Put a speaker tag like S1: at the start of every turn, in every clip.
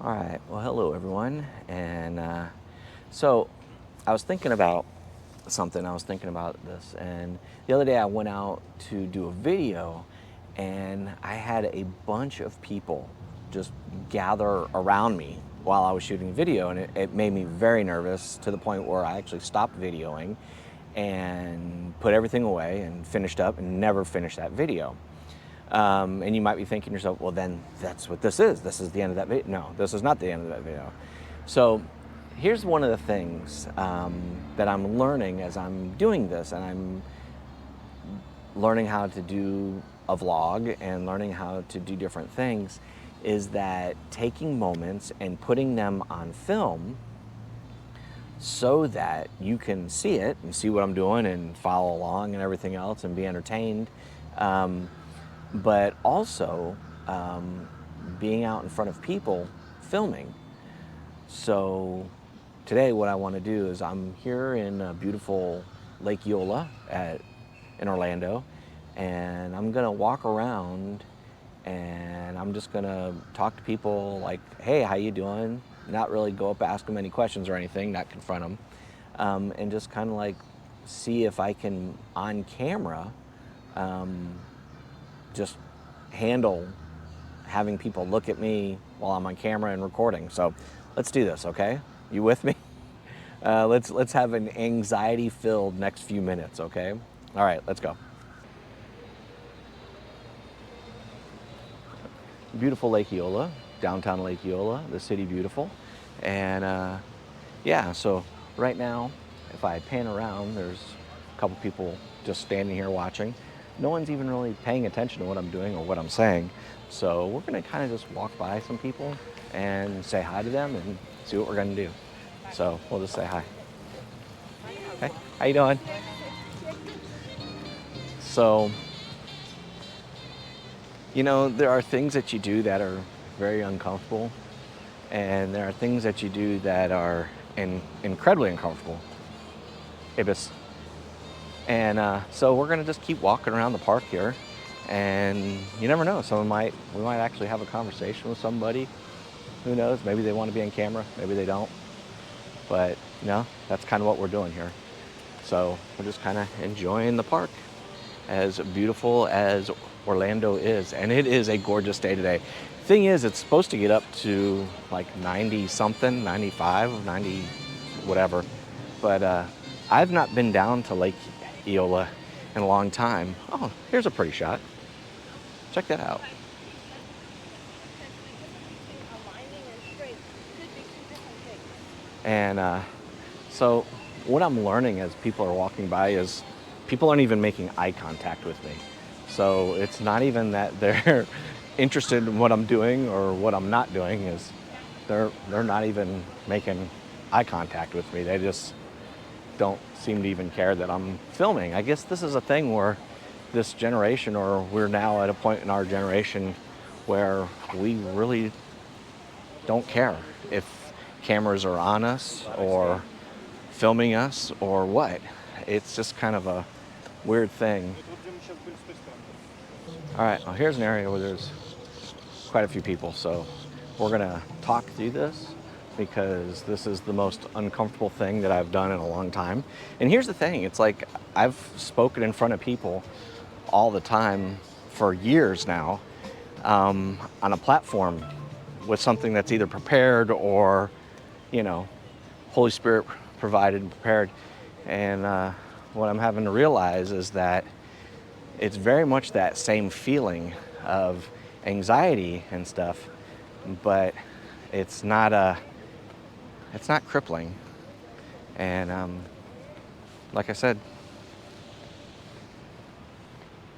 S1: All right. Well, hello everyone. And so I was thinking about something. I was thinking about this, and the other day I went out to do a video, and I had a bunch of people just gather around me while I was shooting a video, and it made me very nervous to the point where I actually stopped videoing and put everything away and finished up and never finished that video. And you might be thinking to yourself, well, then that's what this is. This is the end of that video. No, this is not the end of that video. So here's one of the things that I'm learning as I'm doing this, and I'm learning how to do a vlog and learning how to do different things, is that taking moments and putting them on film so that you can see it and see what I'm doing and follow along and everything else and be entertained. But also being out in front of people filming. So today what I want to do is I'm here in beautiful Lake Eola in Orlando, and I'm going to walk around and I'm just going to talk to people like, hey, how you doing? Not really go up, ask them any questions or anything, not confront them, and just kind of like see if I can, on camera, just handle having people look at me while I'm on camera and recording. So let's do this, okay? You with me? Let's have an anxiety-filled next few minutes, okay? All right, let's go. Beautiful Lake Eola, downtown Lake Eola, the city beautiful. And yeah, so right now, if I pan around, there's a couple people just standing here watching. No one's even really paying attention to what I'm doing or what I'm saying. So we're gonna kind of just walk by some people and say hi to them and see what we're gonna do. So we'll just say hi. Hey, how you doing? So, you know, there are things that you do that are very uncomfortable, and there are things that you do that are incredibly uncomfortable. Ibis. And so we're gonna just keep walking around the park here, and you never know. We might actually have a conversation with somebody. Who knows? Maybe they want to be on camera, maybe they don't. But you know, that's kind of what we're doing here. So we're just kind of enjoying the park, as beautiful as Orlando is, and it is a gorgeous day today. Thing is, it's supposed to get up to like 90 something, 95, 90, whatever. But I've not been down to Lake Eola in a long time. Oh, here's a pretty shot. Check that out. And so what I'm learning as people are walking by is people aren't even making eye contact with me. So it's not even that they're interested in what I'm doing or what I'm not doing. Is they're not even making eye contact with me. They just don't seem to even care that I'm filming. I guess this is a thing where this generation, or we're now at a point in our generation where we really don't care if cameras are on us or filming us or what. It's just kind of a weird thing. All right, well, here's an area where there's quite a few people, so we're gonna talk through this because this is the most uncomfortable thing that I've done in a long time. And here's the thing, it's like I've spoken in front of people all the time for years now, on a platform with something that's either prepared or, you know, Holy Spirit provided and prepared. And what I'm having to realize is that it's very much that same feeling of anxiety and stuff, but it's not crippling. And like I said,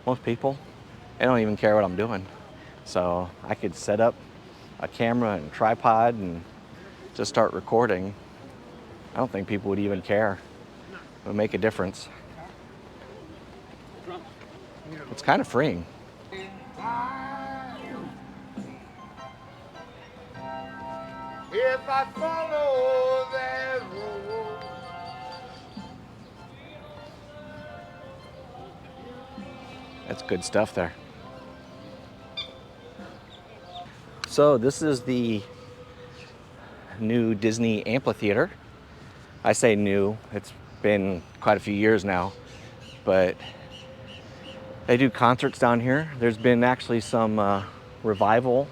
S1: most people, they don't even care what I'm doing. So I could set up a camera and tripod and just start recording. I don't think people would even care. It would make a difference. It's kind of freeing. If I follow that road. That's good stuff there. So this is the new Disney amphitheater. I say new, it's been quite a few years now, but they do concerts down here. There's been actually some revival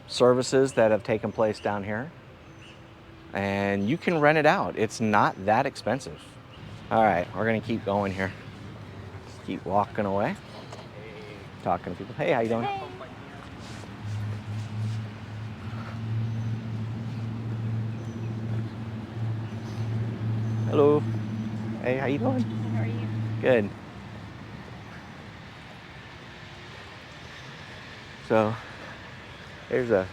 S1: services that have taken place down here, and you can rent it out. It's not that expensive. All right, we're gonna keep going here. Keep walking away, talking to people. Hey, how you doing? Hey. Hello. Hey, how you doing?
S2: How are you?
S1: Good. So, there's a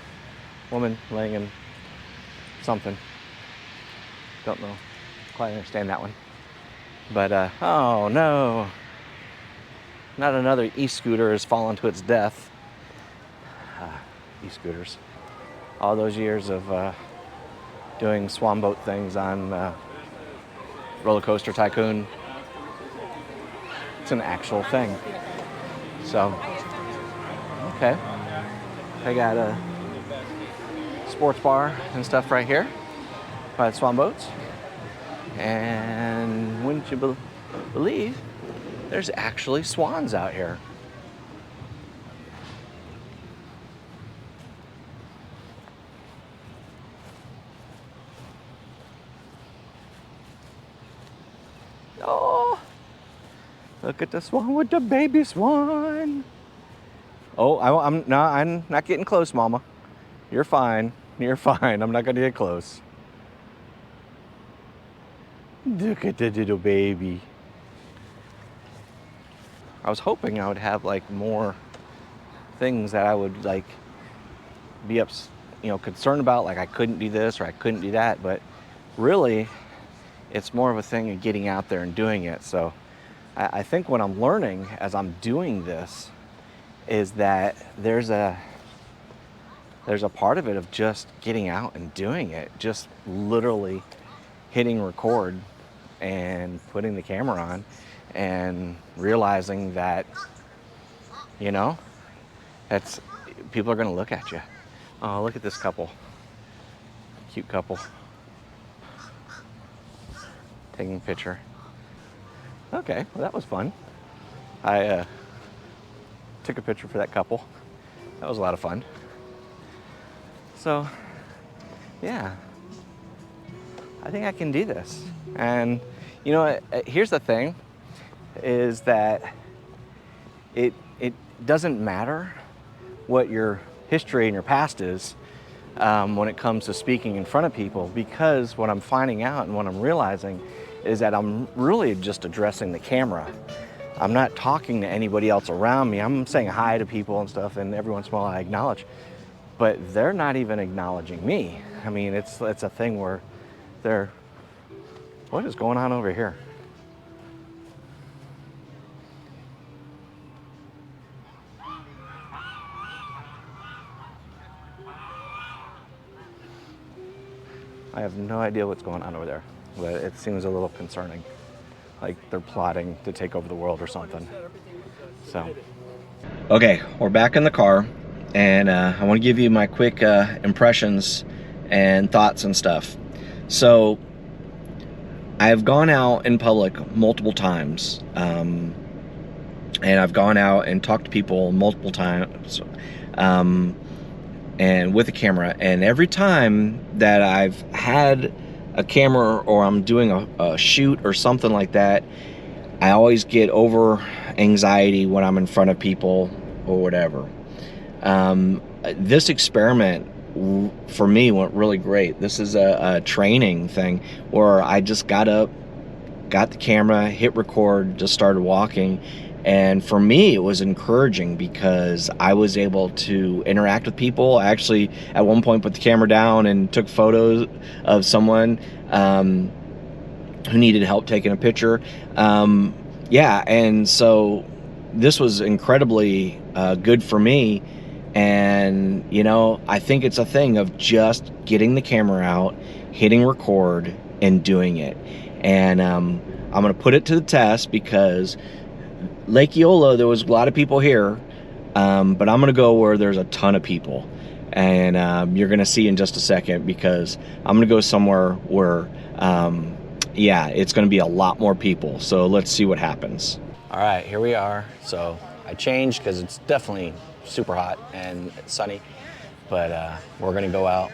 S1: woman laying in something. Don't know, quite understand that one. But, oh no. Not another e-scooter has fallen to its death. E-scooters. All those years of doing swan boat things on Roller Coaster Tycoon. It's an actual thing. So, okay. I got a sports bar and stuff right here by the swan boats. And wouldn't you believe there's actually swans out here. Oh, look at the swan with the baby swan. Oh, I'm not getting close, Mama. You're fine. You're fine. I'm not gonna get close. Look at the little baby. I was hoping I would have like more things that I would like be concerned about, like I couldn't do this or I couldn't do that, but really it's more of a thing of getting out there and doing it. So I think what I'm learning as I'm doing this is that there's a part of it of just getting out and doing it, just literally hitting record and putting the camera on and realizing that, that's people are going to look at you. Oh, look at this couple. Cute couple. Taking a picture. Okay, well that was fun. I took a picture for that couple. That was a lot of fun. So, yeah. I think I can do this. And, here's the thing, is that it doesn't matter what your history and your past is when it comes to speaking in front of people, because what I'm finding out and what I'm realizing is that I'm really just addressing the camera. I'm not talking to anybody else around me. I'm saying hi to people and stuff, and every once in a while I acknowledge, but they're not even acknowledging me. I mean, it's a thing where what is going on over here? I have no idea what's going on over there, but it seems a little concerning. Like they're plotting to take over the world or something. So, okay, we're back in the car, and I want to give you my quick impressions and thoughts and stuff. So, I've gone out in public multiple times, and I've gone out and talked to people multiple times, and with a camera, and every time that I've had a camera or I'm doing a shoot or something like that, I always get over anxiety when I'm in front of people or whatever. This experiment for me went really great. This is a training thing where I just got up, got the camera, hit record, just started walking. And for me, it was encouraging because I was able to interact with people. I actually, at one point, put the camera down and took photos of someone who needed help taking a picture. Yeah, and so this was incredibly good for me. And, I think it's a thing of just getting the camera out, hitting record, and doing it. And I'm going to put it to the test because Lake Eola, there was a lot of people here, but I'm going to go where there's a ton of people. and you're gonna see in just a second, because I'm gonna go somewhere where yeah, it's gonna be a lot more people. So let's see what happens. All right, here we are. So I changed because it's definitely super hot and sunny, but we're gonna go out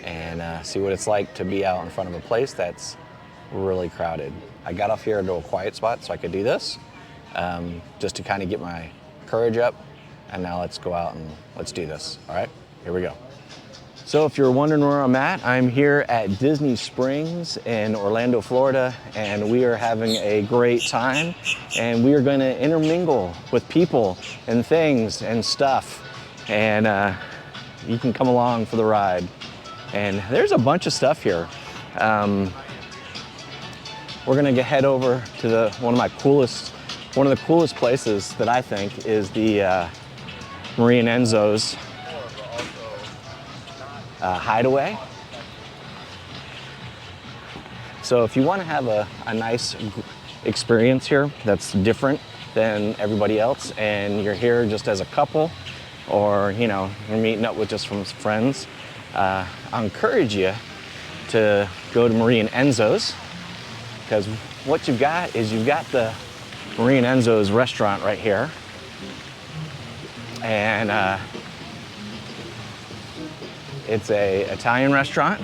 S1: and see what it's like to be out in front of a place that's really crowded. I got off here to a quiet spot so I could do this, just to kind of get my courage up. And now let's go out and let's do this. All right, here we go. So if you're wondering where I'm at, I'm here at Disney Springs in Orlando, Florida, and we are having a great time, and we are going to intermingle with people and things and stuff, and you can come along for the ride. And there's a bunch of stuff here. We're going to head over to one of the coolest places that I think is the Marie and Enzo's hideaway. So if you want to have a nice experience here that's different than everybody else, and you're here just as a couple, or you're meeting up with just some friends, I encourage you to go to Marie and Enzo's, because what you've got is you've got the Marie and Enzo's restaurant right here, and it's a Italian restaurant.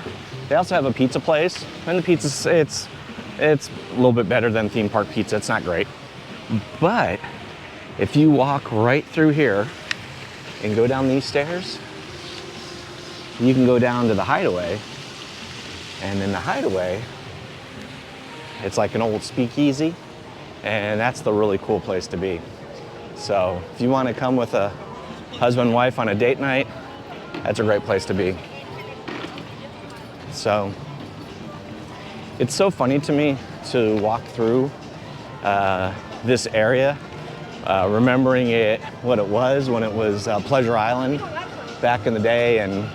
S1: They also have a pizza place, and the pizza, it's a little bit better than theme park pizza. It's not great, but if you walk right through here and go down these stairs, you can go down to the hideaway, and in the hideaway, it's like an old speakeasy, and that's the really cool place to be. So if you want to come with a husband and wife on a date night, that's a great place to be. So it's so funny to me to walk through this area, remembering what it was when it was Pleasure Island back in the day, and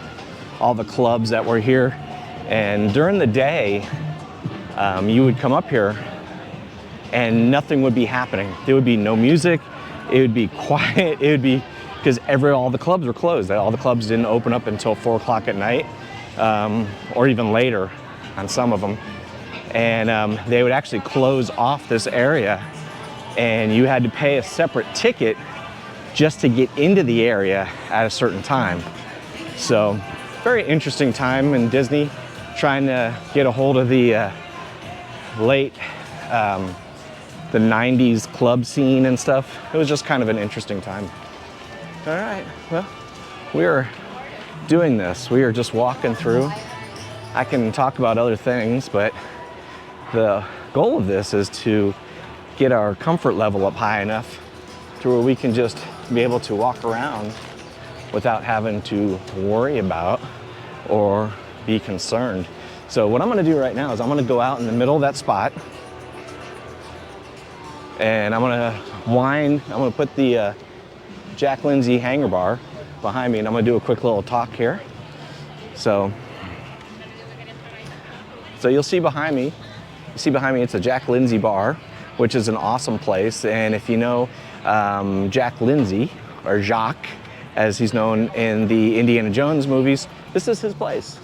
S1: all the clubs that were here. And during the day, you would come up here and nothing would be happening. There would be no music. It would be quiet. It would be, because all the clubs were closed. All the clubs didn't open up until 4 o'clock at night, or even later on some of them. And they would actually close off this area, and you had to pay a separate ticket just to get into the area at a certain time. So very interesting time in Disney, trying to get a hold of the late the 90s club scene and stuff. It was just kind of an interesting time. All right, well, we are doing this. We are just walking through. I can talk about other things, but the goal of this is to get our comfort level up high enough to where we can just be able to walk around without having to worry about or be concerned. So what I'm gonna do right now is I'm gonna go out in the middle of that spot, and I'm gonna put the Jack Lindsay Hangar Bar behind me, and I'm gonna do a quick little talk here. So you'll see behind me, it's a Jack Lindsay bar, which is an awesome place. And if you know Jack Lindsay, or Jacques, as he's known in the Indiana Jones movies, this is his place.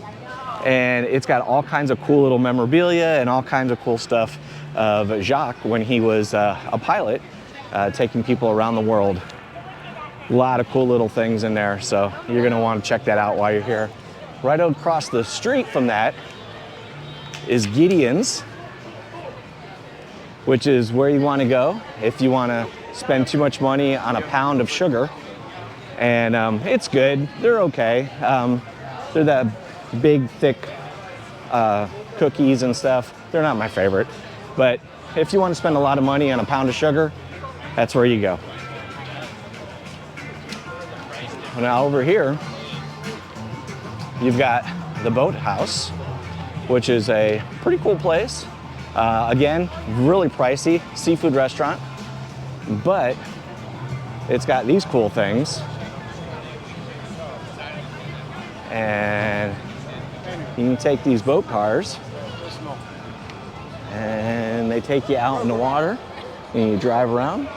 S1: And it's got all kinds of cool little memorabilia and all kinds of cool stuff of Jacques when he was a pilot, taking people around the world. A lot of cool little things in there, so you're gonna want to check that out while you're here. Right across the street from that is Gideon's, which is where you want to go if you want to spend too much money on a pound of sugar. And it's good, they're okay. They're that big, thick cookies and stuff. They're not my favorite, but if you want to spend a lot of money on a pound of sugar, that's where you go. Now over here, you've got the Boathouse, which is a pretty cool place. Again, really pricey seafood restaurant, but it's got these cool things. And you can take these boat cars and they take you out in the water and you drive around.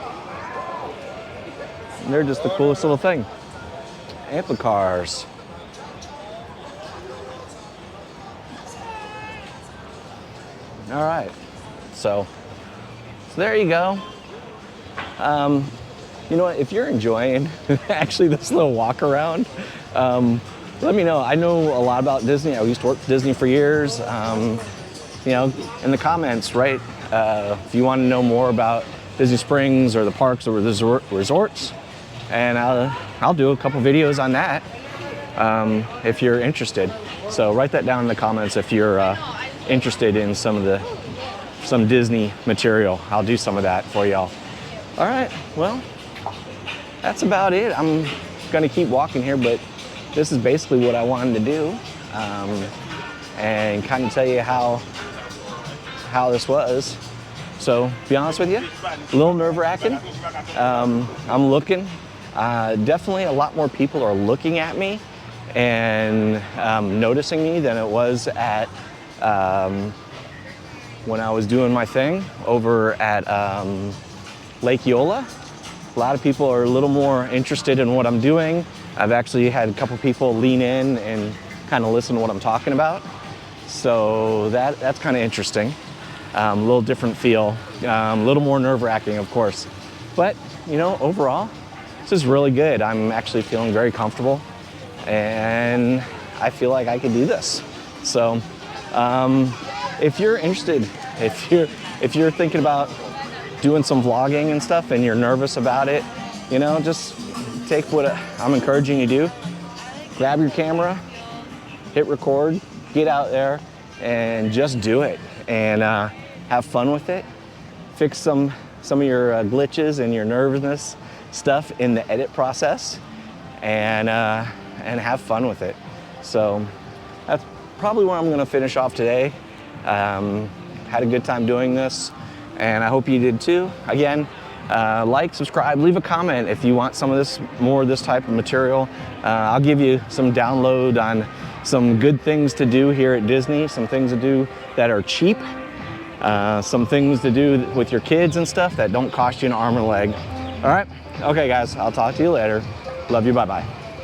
S1: And they're just the coolest little thing. Amphicars. All right. So there you go. You know what? If you're enjoying actually this little walk around, let me know. I know a lot about Disney. I used to work for Disney for years. You know, in the comments, right? If you want to know more about Disney Springs or the parks or the resorts, and I'll do a couple videos on that if you're interested. So write that down in the comments if you're interested in some Disney material. I'll do some of that for y'all. All right, well, that's about it. I'm gonna keep walking here, but this is basically what I wanted to do, and kind of tell you how this was. So, to be honest with you, a little nerve-wracking. I'm looking. Definitely a lot more people are looking at me and noticing me than it was at when I was doing my thing over at Lake Eola. A lot of people are a little more interested in what I'm doing. I've actually had a couple people lean in and kind of listen to what I'm talking about. So that's kind of interesting. A little different feel, a little more nerve-wracking, of course. But, you know, overall, this is really good. I'm actually feeling very comfortable, and I feel like I could do this. So, if you're interested, if you're thinking about doing some vlogging and stuff, and you're nervous about it, you know, just take what I'm encouraging you to do. Grab your camera, hit record, get out there, and just do it, and have fun with it. Fix some of your glitches and your nervousness stuff in the edit process, and have fun with it. So that's probably where I'm going to finish off today. Had a good time doing this, and I hope you did too. Again, like, subscribe, leave a comment if you want some of more of this type of material. I'll give you some download on some good things to do here at Disney, some things to do that are cheap, some things to do with your kids and stuff that don't cost you an arm and a leg. All right, okay guys, I'll talk to you later. Love you, bye-bye.